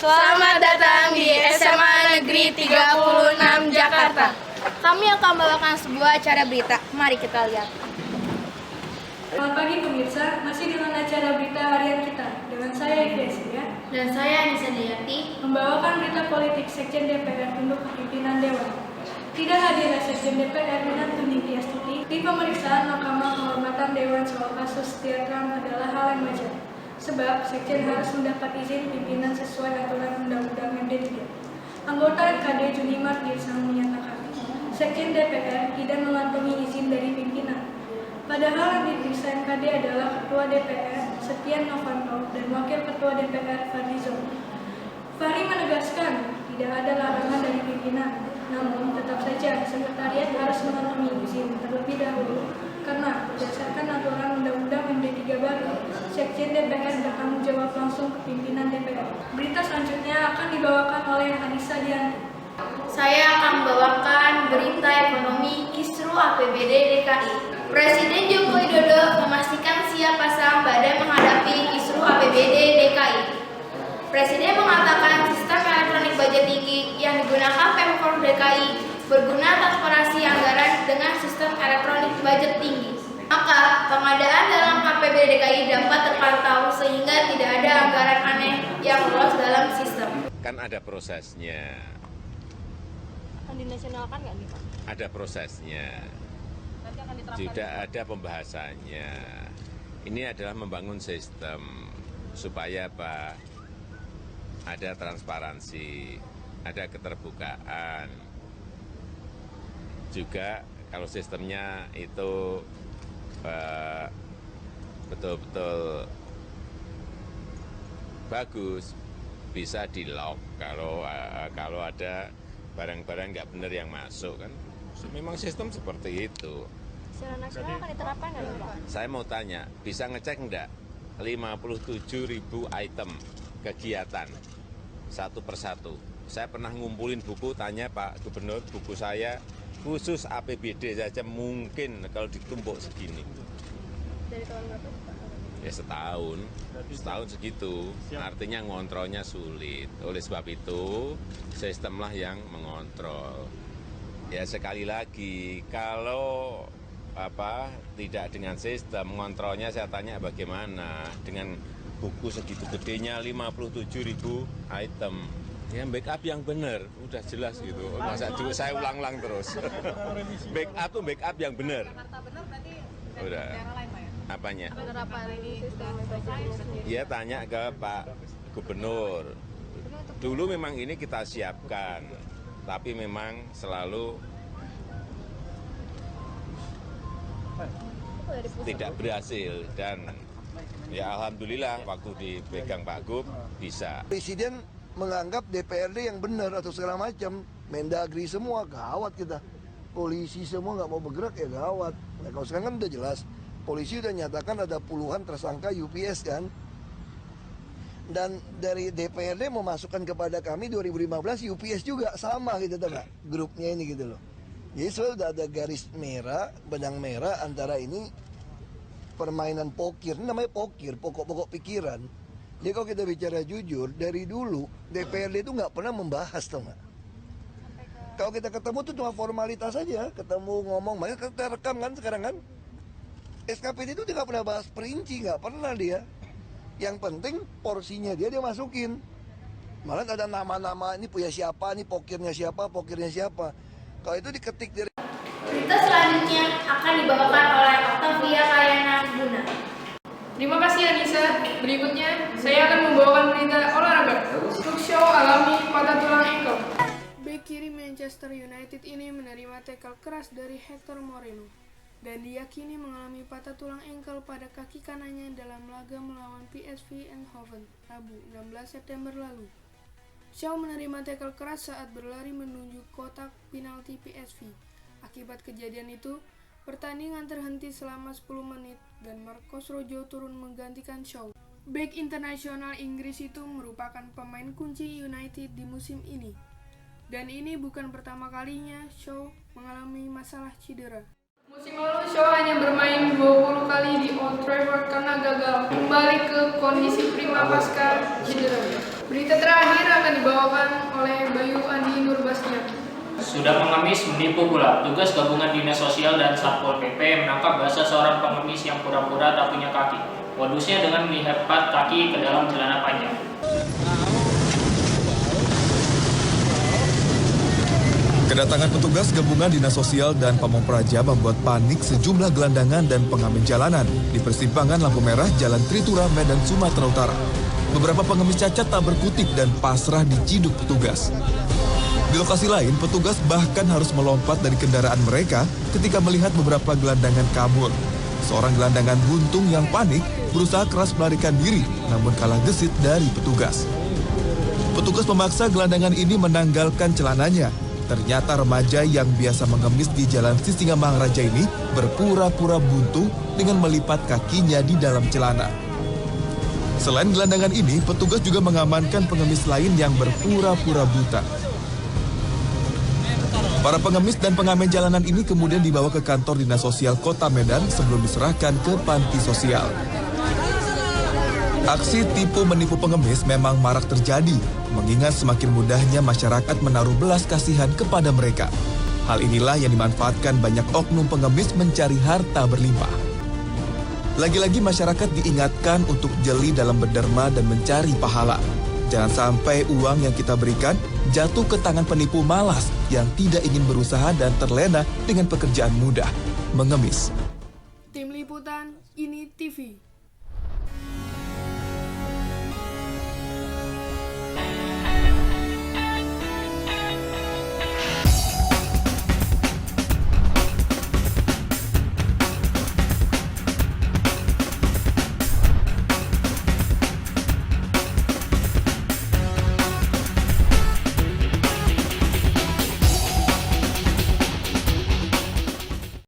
Selamat datang di SMA Negeri 36 Jakarta. Kami akan membawakan sebuah acara berita. Mari kita lihat. Selamat pagi pemirsa, masih dengan acara berita harian kita dengan saya Ivesya Dan saya Anissa Dayati membawakan berita politik Sekjen DPR untuk pimpinan Dewan. Tidak hadirnya Sekjen DPR dengan Tuning Astuti di pemeriksaan Mahkamah Kehormatan Dewan soal kasus Triatram adalah hal yang wajar. Sebab Sekjen harus mendapat izin pimpinan sesuai aturan Undang-Undang MD3. Anggota MKD Junimart Girsang menyatakan, Sekjen DPR tidak mengantongi izin dari pimpinan. Padahal yang diperiksa MKD adalah Ketua DPR Setia Novanto dan Wakil Ketua DPR Fadlizon. Fahri menegaskan tidak ada larangan dari pimpinan, namun tetap saja sekretariat harus mengantongi izin terlebih dahulu karena berdasarkan aturan Undang-Undang MD3 baru, Sekjen DPR bertanggung jawab langsung ke pimpinan DPR. Berita selanjutnya akan dibawakan oleh Anissa Dianti. Saya akan membawakan berita ekonomi kisru APBD DKI. Presiden Joko Widodo memastikan siap pasang badan menghadapi kisru APBD DKI. Presiden mengatakan sistem elektronik budget tinggi yang digunakan Pemprov DKI berguna transparansi anggaran dengan sistem elektronik budget tinggi. Maka pengadaan dalam APBD DKI dapat terpantau sehingga tidak ada anggaran aneh yang lolos dalam sistem. Kan ada prosesnya. Akan dinasionalkan nggak nih Pak? Ada prosesnya. Nanti akan diterapkan. Juga ada pembahasannya. Ini adalah membangun sistem supaya apa? Ada transparansi, ada keterbukaan. Juga kalau sistemnya itu betul-betul bagus, bisa di-lock kalau ada barang-barang nggak benar yang masuk kan. Memang sistem seperti itu. Secara nasional akan diterapkan nggak nih Pak? Saya mau tanya, bisa ngecek enggak 57.000 item kegiatan satu persatu. Saya pernah ngumpulin buku, tanya Pak Gubernur, buku saya khusus APBD saja mungkin kalau ditumpuk segini. Dari tahun berapa Pak? Ya setahun segitu. Artinya ngontrolnya sulit. Oleh sebab itu, sistemlah yang mengontrol. Ya sekali lagi, kalau tidak dengan sistem mengontrolnya, saya tanya bagaimana dengan buku segitu gedenya 57.000 item. Ya backup yang benar, udah jelas gitu. Masa juga saya ulang-ulang terus. backup yang benar. Udah. Apanya? Penerapan sistem Ya tanya ke Pak Gubernur. Dulu memang ini kita siapkan, tapi memang selalu tidak berhasil dan ya alhamdulillah waktu dipegang Pak Gub bisa. Presiden menganggap DPRD yang benar atau segala macam, Mendagri semua gawat kita. Polisi semua nggak mau bergerak ya gawat. Nah kalau sekarang kan udah jelas, polisi udah nyatakan ada puluhan tersangka UPS kan. Dan dari DPRD memasukkan kepada kami 2015 UPS juga sama gitu tuh Pak, grupnya ini gitu loh. Jadi sudah ada garis merah, benang merah antara ini permainan pokir, ini namanya pokir, pokok-pokok pikiran. Jadi kalau kita bicara jujur, dari dulu DPRD itu nggak pernah membahas tuh nggak. Kalau kita ketemu tuh cuma formalitas saja, ketemu ngomong, makanya kita rekam kan sekarang kan. SKPD itu dia nggak pernah bahas perinci, nggak pernah dia. Yang penting porsinya dia masukin. Malah ada nama-nama ini punya siapa, ini pokirnya siapa. Kalau itu diketik dari. Berita selanjutnya akan dibawakan oleh Octavia Kayana Guna. Terima kasih Anissa. Berikutnya saya akan membawakan berita olahraga. Show alami patah tulang engkel. Bek kiri Manchester United ini menerima tackle keras dari Hector Moreno dan diyakini mengalami patah tulang engkel pada kaki kanannya dalam laga melawan PSV Eindhoven Rabu 16 September lalu. Shaw menerima tackle keras saat berlari menuju kotak penalti PSV. Akibat kejadian itu, pertandingan terhenti selama 10 menit dan Marcos Rojo turun menggantikan Shaw. Bek internasional Inggris itu merupakan pemain kunci United di musim ini. Dan ini bukan pertama kalinya Shaw mengalami masalah cedera. Musim lalu Shaw hanya bermain 20 kali di Old Trafford karena gagal kembali ke kondisi prima pasca cedera. Berita terakhir akan dibawakan oleh Bayu Andi Nurbastian. Sudah mengemis menipu pula. Tugas gabungan Dinas Sosial dan Satpol PP menangkap basah seorang pengemis yang pura-pura tak punya kaki. Modusnya dengan melipat kaki ke dalam celana panjang. Kedatangan petugas gabungan Dinas Sosial dan Pamong Praja membuat panik sejumlah gelandangan dan pengamen jalanan di persimpangan lampu merah Jalan Tritura, Medan, Sumatera Utara. Beberapa pengemis cacat tak berkutik dan pasrah diciduk petugas. Di lokasi lain, petugas bahkan harus melompat dari kendaraan mereka ketika melihat beberapa gelandangan kabur. Seorang gelandangan buntung yang panik berusaha keras melarikan diri, namun kalah gesit dari petugas. Petugas memaksa gelandangan ini menanggalkan celananya. Ternyata remaja yang biasa mengemis di Jalan Sisingamang Raja ini berpura-pura buntung dengan melipat kakinya di dalam celana. Selain gelandangan ini, petugas juga mengamankan pengemis lain yang berpura-pura buta. Para pengemis dan pengamen jalanan ini kemudian dibawa ke kantor Dinas Sosial Kota Medan sebelum diserahkan ke panti sosial. Aksi tipu menipu pengemis memang marak terjadi, mengingat semakin mudahnya masyarakat menaruh belas kasihan kepada mereka. Hal inilah yang dimanfaatkan banyak oknum pengemis mencari harta berlimpah. Lagi-lagi masyarakat diingatkan untuk jeli dalam berderma dan mencari pahala. Jangan sampai uang yang kita berikan jatuh ke tangan penipu malas yang tidak ingin berusaha dan terlena dengan pekerjaan mudah, mengemis. Tim Liputan INI TV.